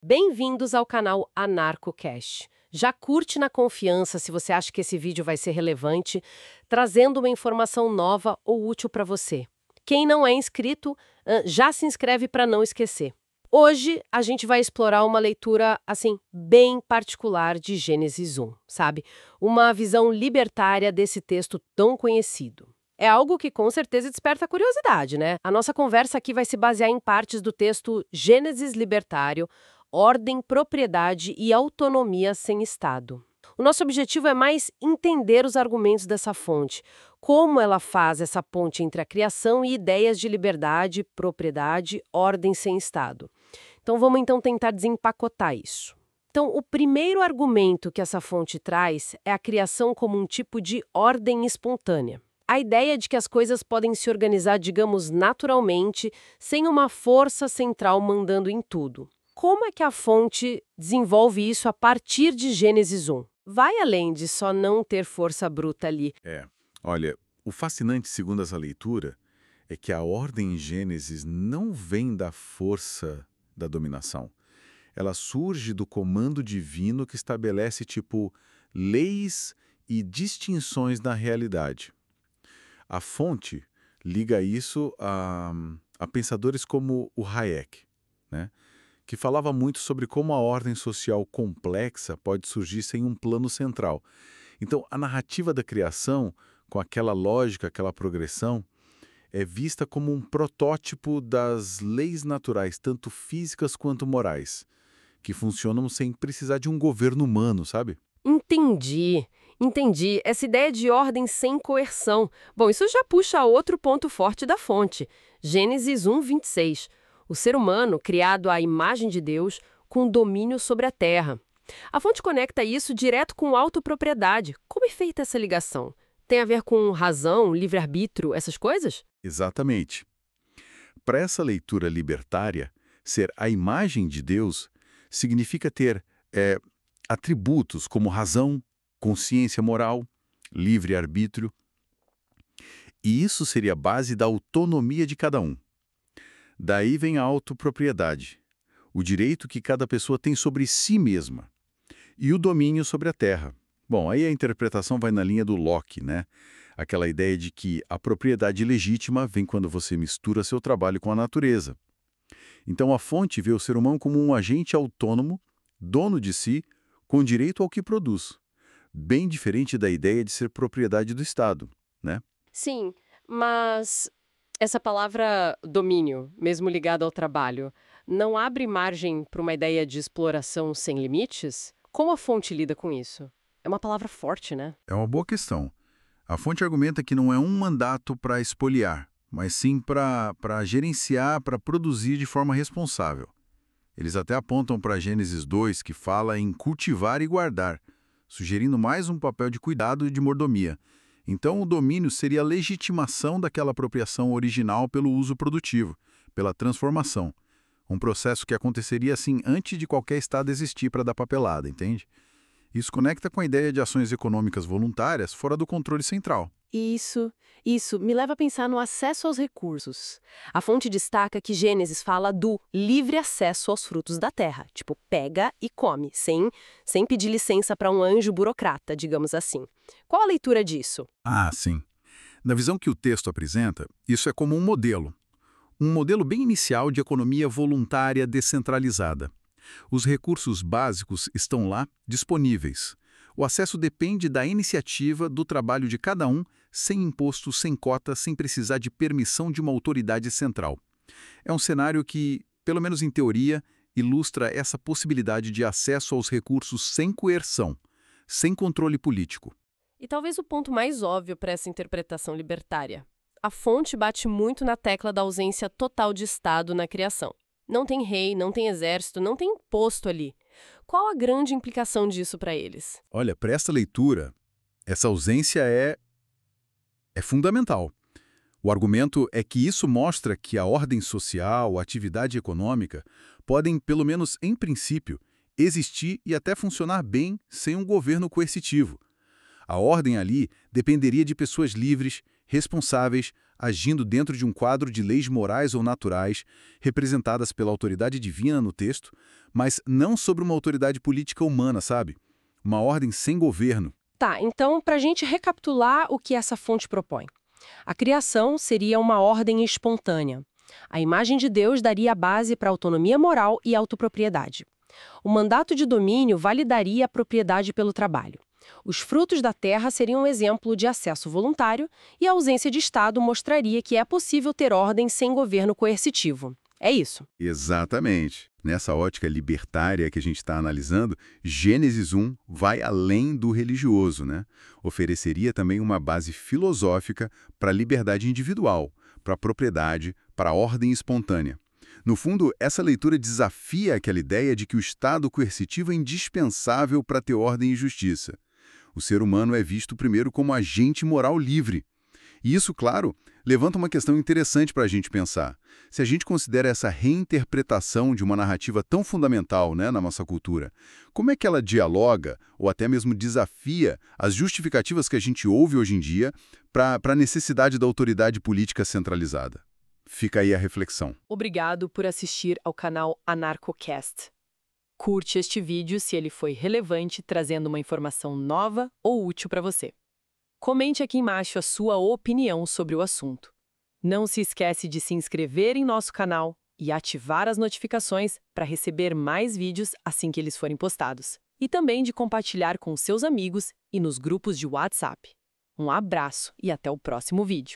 Bem-vindos ao canal AnarcoCast. Já curte na confiança se você acha que esse vídeo vai ser relevante, trazendo uma informação nova ou útil para você. Quem não é inscrito, já se inscreve para não esquecer. Hoje a gente vai explorar uma leitura, assim, bem particular de Gênesis 1, sabe? Uma visão libertária desse texto tão conhecido. É algo que com certeza desperta curiosidade, né? A nossa conversa aqui vai se basear em partes do texto Gênesis Libertário, Ordem, Propriedade e Autonomia sem Estado. O nosso objetivo é mais entender os argumentos dessa fonte, como ela faz essa ponte entre a criação e ideias de liberdade, propriedade, ordem sem Estado. Então vamos tentar desempacotar isso. Então, o primeiro argumento que essa fonte traz é a criação como um tipo de ordem espontânea. A ideia de que as coisas podem se organizar, digamos, naturalmente, sem uma força central mandando em tudo. Como é que a fonte desenvolve isso a partir de Gênesis 1? Vai além de só não ter força bruta ali. Olha, o fascinante, segundo essa leitura, é que a ordem em Gênesis não vem da força da dominação. Ela surge do comando divino que estabelece, leis e distinções na realidade. A fonte liga isso a pensadores como o Hayek, né? Que falava muito sobre como a ordem social complexa pode surgir sem um plano central. Então, a narrativa da criação, com aquela lógica, aquela progressão, é vista como um protótipo das leis naturais, tanto físicas quanto morais, que funcionam sem precisar de um governo humano, sabe? Entendi. Essa ideia de ordem sem coerção. Bom, isso já puxa outro ponto forte da fonte. Gênesis 1, 26. O ser humano, criado à imagem de Deus, com domínio sobre a terra. A fonte conecta isso direto com autopropriedade. Como é feita essa ligação? Tem a ver com razão, livre-arbítrio, essas coisas? Exatamente. Para essa leitura libertária, ser a imagem de Deus significa ter atributos como razão, consciência moral, livre-arbítrio. E isso seria a base da autonomia de cada um. Daí vem a autopropriedade, o direito que cada pessoa tem sobre si mesma, e o domínio sobre a terra. Bom, aí a interpretação vai na linha do Locke, né? Aquela ideia de que a propriedade legítima vem quando você mistura seu trabalho com a natureza. Então a fonte vê o ser humano como um agente autônomo, dono de si, com direito ao que produz. Bem diferente da ideia de ser propriedade do Estado, né? Sim, mas essa palavra domínio, mesmo ligada ao trabalho, não abre margem para uma ideia de exploração sem limites? Como a fonte lida com isso? É uma palavra forte, né? É uma boa questão. A fonte argumenta que não é um mandato para expoliar, mas sim para gerenciar, para produzir de forma responsável. Eles até apontam para Gênesis 2, que fala em cultivar e guardar, sugerindo mais um papel de cuidado e de mordomia. Então, o domínio seria a legitimação daquela apropriação original pelo uso produtivo, pela transformação. Um processo que aconteceria assim antes de qualquer Estado existir para dar papelada, entende? Isso conecta com a ideia de ações econômicas voluntárias fora do controle central. Isso me leva a pensar no acesso aos recursos. A fonte destaca que Gênesis fala do livre acesso aos frutos da terra, tipo, pega e come, sem pedir licença para um anjo burocrata, digamos assim. Qual a leitura disso? Ah, sim. Na visão que o texto apresenta, isso é como um modelo bem inicial de economia voluntária descentralizada. Os recursos básicos estão lá, disponíveis. O acesso depende da iniciativa, do trabalho de cada um, sem imposto, sem cota, sem precisar de permissão de uma autoridade central. É um cenário que, pelo menos em teoria, ilustra essa possibilidade de acesso aos recursos sem coerção, sem controle político. E talvez o ponto mais óbvio para essa interpretação libertária. A fonte bate muito na tecla da ausência total de Estado na criação. Não tem rei, não tem exército, não tem imposto ali. Qual a grande implicação disso para eles? Olha, para esta leitura, essa ausência é fundamental. O argumento é que isso mostra que a ordem social, a atividade econômica, podem, pelo menos em princípio, existir e até funcionar bem sem um governo coercitivo. A ordem ali dependeria de pessoas livres, responsáveis, agindo dentro de um quadro de leis morais ou naturais, representadas pela autoridade divina no texto, mas não sobre uma autoridade política humana, sabe? Uma ordem sem governo. Tá, então, para a gente recapitular o que essa fonte propõe. A criação seria uma ordem espontânea. A imagem de Deus daria a base para a autonomia moral e autopropriedade. O mandato de domínio validaria a propriedade pelo trabalho. Os frutos da terra seriam um exemplo de acesso voluntário e a ausência de Estado mostraria que é possível ter ordem sem governo coercitivo. É isso. Exatamente. Nessa ótica libertária que a gente está analisando, Gênesis 1 vai além do religioso, né? Ofereceria também uma base filosófica para a liberdade individual, para a propriedade, para a ordem espontânea. No fundo, essa leitura desafia aquela ideia de que o Estado coercitivo é indispensável para ter ordem e justiça. O ser humano é visto primeiro como agente moral livre. E isso, claro, levanta uma questão interessante para a gente pensar. Se a gente considera essa reinterpretação de uma narrativa tão fundamental, né, na nossa cultura, como é que ela dialoga ou até mesmo desafia as justificativas que a gente ouve hoje em dia para a necessidade da autoridade política centralizada? Fica aí a reflexão. Obrigado por assistir ao canal AnarcoCast. Curte este vídeo se ele foi relevante, trazendo uma informação nova ou útil para você. Comente aqui embaixo a sua opinião sobre o assunto. Não se esquece de se inscrever em nosso canal e ativar as notificações para receber mais vídeos assim que eles forem postados. E também de compartilhar com seus amigos e nos grupos de WhatsApp. Um abraço e até o próximo vídeo.